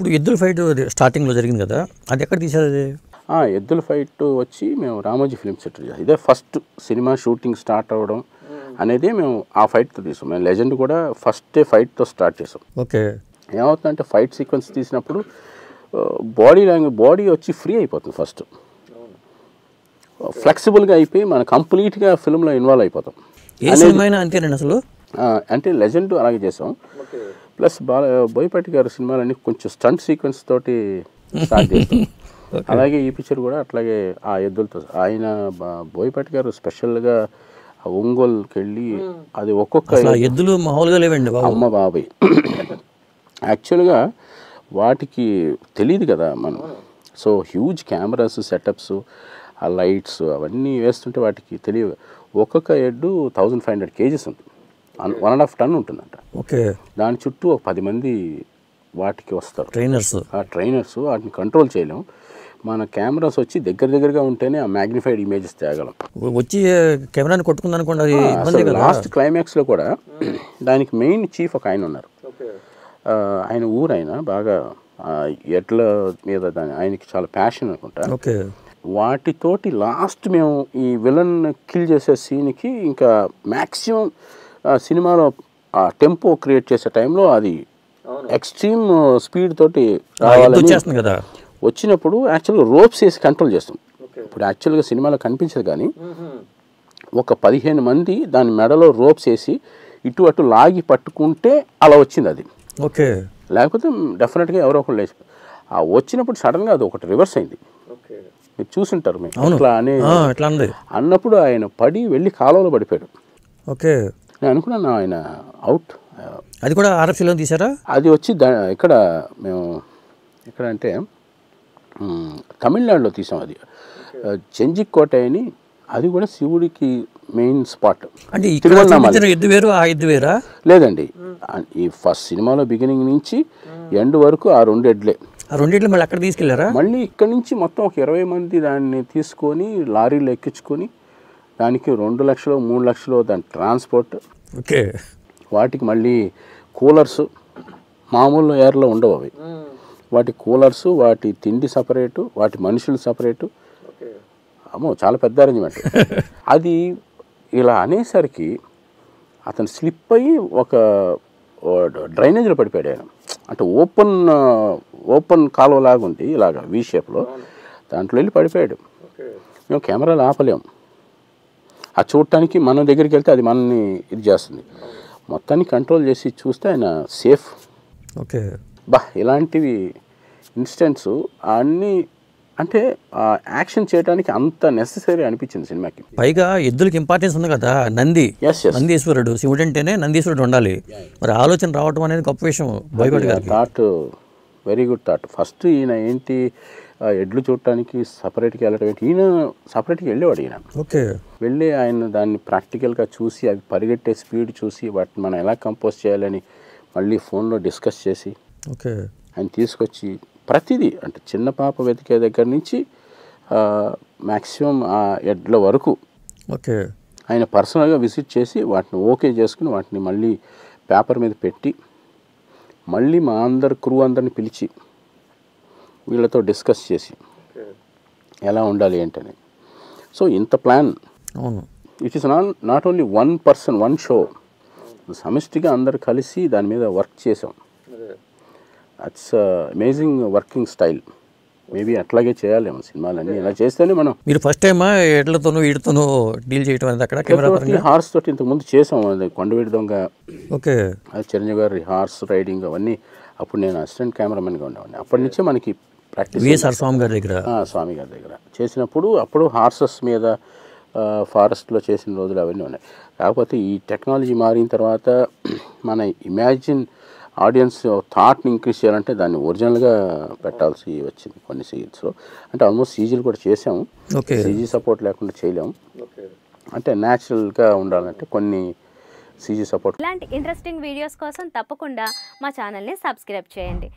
ఇప్పుడు ఎద్దుల ఫైట్ స్టార్టింగ్లో జరిగింది కదా, అది ఎక్కడ తీసారు అది? ఎద్దుల ఫైట్ వచ్చి మేము రామోజీ ఫిల్మ్ సిటీ, ఇదే ఫస్ట్ సినిమా షూటింగ్ స్టార్ట్ అవ్వడం అనేది మేము ఆ ఫైట్తో తీసాం. మేము లెజెండ్ కూడా ఫస్ట్ డే ఫైట్తో స్టార్ట్ చేసాం. ఓకే. ఏమవుతుందంటే ఫైట్ సీక్వెన్స్ తీసినప్పుడు బాడీ వచ్చి ఫ్రీ అయిపోతుంది, ఫస్ట్ ఫ్లెక్సిబుల్గా అయిపోయి మనం కంప్లీట్గా ఫిల్మ్లో ఇన్వాల్వ్ అయిపోతాం. ఏ సినిమా అయినా అంతేనండి అసలు. అంటే లెజెండ్ అలాగే చేసాం. ప్లస్ బోయపాటి గారి సినిమాలన్నీ కొంచెం స్టంట్ సీక్వెన్స్ తోటి స్టార్ట్ చేస్తాం. అలాగే ఈ పిక్చర్ కూడా అట్లాగే ఆ ఎద్దులతో. ఆయన బోయపాటి గారు స్పెషల్గా ఒంగోలుకి వెళ్ళి అది ఒక్కొక్క ఎద్దులు మామూలుగా లేవండి అమ్మ బాబాయ్. యాక్చువల్గా వాటికి తెలియదు కదా మనం. సో హ్యూజ్ కెమెరాస్ సెటప్స్, ఆ లైట్స్ అవన్నీ వేస్తుంటే వాటికి తెలియదు. ఒక్కొక్క ఎడ్డు 1500 kgs ఉంటుంది, 1.5 ton ఉంటుందంట. ఓకే. దాని చుట్టూ ఒక 10 మంది వాటికి వస్తారు, ట్రైనర్స్. వాటిని కంట్రోల్ చేయలేము. మన కెమెరాస్ వచ్చి దగ్గరగా ఉంటేనే ఆ మ్యాగ్నిఫైడ్ ఇమేజెస్ తేగలం. వచ్చి కెమెరాని కొట్టుకుందనుకోండి. లాస్ట్ క్లైమాక్స్లో కూడా దానికి మెయిన్ చీఫ్ ఒక ఆయన ఉన్నారు. ఆయన ఊరైనా బాగా ఎడ్ల మీద ఆయనకి చాలా ప్యాషన్ అనుకుంటా. ఓకే. వాటితోటి లాస్ట్ మేము ఈ విలన్ కిల్ చేసే సీన్కి ఇంకా మ్యాక్సిమం సినిమాలో ఆ టెంపో క్రియేట్ చేసే టైంలో అది ఎక్స్ట్రీమ్ స్పీడ్ తోటి రావాలని కదా. వచ్చినప్పుడు యాక్చువల్గా రోప్స్ వేసి కంట్రోల్ చేస్తాం. ఇప్పుడు యాక్చువల్గా సినిమాలో కనిపించదు కానీ ఒక 15 మంది దాని మెడలో రోప్స్ వేసి ఇటు అటు లాగి పట్టుకుంటే అలా వచ్చింది అది. ఓకే. లేకపోతే డెఫినెట్గా ఎవరో ఒకరు లేచి వచ్చినప్పుడు సడన్గా అది ఒకటి రివర్స్ అయింది. మీరు చూసుంటారు మీకు ఇట్లా అన్నప్పుడు ఆయన పడి వెళ్ళి కాలువలో పడిపోయాడు. ఓకే. నేను అనుకున్నాను ఆయన అవుట్. అది కూడా ఆర్ఎఫ్సీలో తీసారా? అది వచ్చి ఇక్కడ మేము ఎక్కడ అంటే తమిళనాడులో తీసాం. అది చెంజికోట అని, అది కూడా శివుడికి మెయిన్ స్పాట్. అంటే ఎద్దు వేరు, ఆ ఎద్దు వేరా? లేదండి, ఈ ఫస్ట్ సినిమాలో బిగినింగ్ నుంచి ఎండ్ వరకు ఆ 2 ఎడ్లే. ఆ 2 ఎడ్లు మళ్ళీ అక్కడ తీసుకెళ్లారా? మళ్ళీ ఇక్కడ నుంచి మొత్తం ఒక 20 మంది దాన్ని తీసుకొని లారీలో ఎక్కించుకొని దానికి 2 లక్షలు 3 లక్షలు దాని ట్రాన్స్పోర్ట్. ఓకే. వాటికి మళ్ళీ కూలర్స్, మామూలు ఎయిర్లో ఉండవు అవి. వాటి కూలర్స్, వాటి తిండి సపరేటు, వాటి మనుషులు సపరేటు. అమ్మో చాలా పెద్ద అరేంజ్మెంట్. అది ఇలా అనేసరికి అతను స్లిప్ అయ్యి ఒక డ్రైనేజ్లో పడిపోయాడు ఆయన. అంటే ఓపెన్ కాలువలాగా ఉంది ఇలాగ వీ షేప్లో, దాంట్లో వెళ్ళి పడిపోయాడు. మేము కెమెరాలు ఆపలేము. అది చూడటానికి మన దగ్గరికి వెళ్తే అది మనల్ని ఇది చేస్తుంది. మొత్తాన్ని కంట్రోల్ చేసి చూస్తే ఆయన సేఫ్. ఓకే. ఇలాంటివి ఇన్సిడెంట్స్ అన్నీ అంటే యాక్షన్ చేయడానికి అంత నెసెసరీ అనిపించింది సినిమాకి. పైగా ఎద్దులకి ఇంపార్టెన్స్ ఉంది కదా. నందీశ్వరుడు, శివుడు అంటేనే నందీశ్వరుడు ఉండాలి. మరి ఆలోచన రావటం అనేది గొప్ప విషయం. Thought very good thought. First ఈయన ఏంటి ఎడ్లు చూడటానికి సపరేట్గా వెళ్ళడం ఏంటి, ఈయన సపరేట్గా వెళ్ళేవాడు. ఈయన వెళ్ళి ఆయన దాన్ని ప్రాక్టికల్గా చూసి అవి పరిగెట్టే స్పీడ్ చూసి వాటిని మనం ఎలా కంపోజ్ చేయాలని మళ్ళీ ఫోన్లో డిస్కస్ చేసి ఆయన తీసుకొచ్చి ప్రతిదీ, అంటే చిన్న పాప వెతికే దగ్గర నుంచి మ్యాక్సిమం ఆ ఎడ్ల వరకు ఆయన పర్సనల్గా విజిట్ చేసి వాటిని ఓకే చేసుకుని వాటిని మళ్ళీ పేపర్ మీద పెట్టి మళ్ళీ మా క్రూ అందరిని పిలిచి వీళ్ళతో డిస్కస్ చేసి ఎలా ఉండాలి ఏంటని. సో ఇంత plan. It is not only 1 person 1 show, సమిష్టిగా అందరు కలిసి దాని మీద వర్క్ చేసాం. అట్స్ అమేజింగ్ వర్కింగ్ స్టైల్. మేబీ అట్లాగే చేయాలేమో సినిమాలన్నీ. ఇలా చేస్తేనే మనం. మీరు ఫస్ట్ టైం ఎడ్లతోనూ వీటితోనూ డీల్ చేయడం అనేది అక్కడ హార్స్ తోటి ఇంతకుముందు చేసాం. అది కొండవీడి దొంగ, ఓకే, అది చిరంజీవి గారి హార్స్ రైడింగ్ అవన్నీ. అప్పుడు నేను అసిస్టెంట్ కెమెరామెన్గా ఉండేవాడిని. అప్పటి నుంచే మనకి ప్రాక్టీస్. స్వామి గారి దగ్గర చేసినప్పుడు అప్పుడు హార్సెస్ మీద ఫారెస్ట్లో చేసిన రోజులు అవన్నీ ఉన్నాయి. కాకపోతే ఈ టెక్నాలజీ మారిన తర్వాత మన ఇమాజిన్ ఆడియన్స్ థాట్ని ఇంక్రీజ్ చేయాలంటే దాన్ని ఒరిజినల్గా పెట్టాల్సి వచ్చింది కొన్ని సీన్స్లో. అంటే ఆల్మోస్ట్ సీజీలు కూడా చేసాము. సీజీ సపోర్ట్ లేకుండా చేయలేము. అంటే న్యాచురల్గా ఉండాలంటే కొన్ని సీజీ సపోర్ట్. ఇలాంటి ఇంట్రెస్టింగ్ వీడియోస్ కోసం తప్పకుండా మా ఛానల్ని సబ్స్క్రైబ్ చేయండి.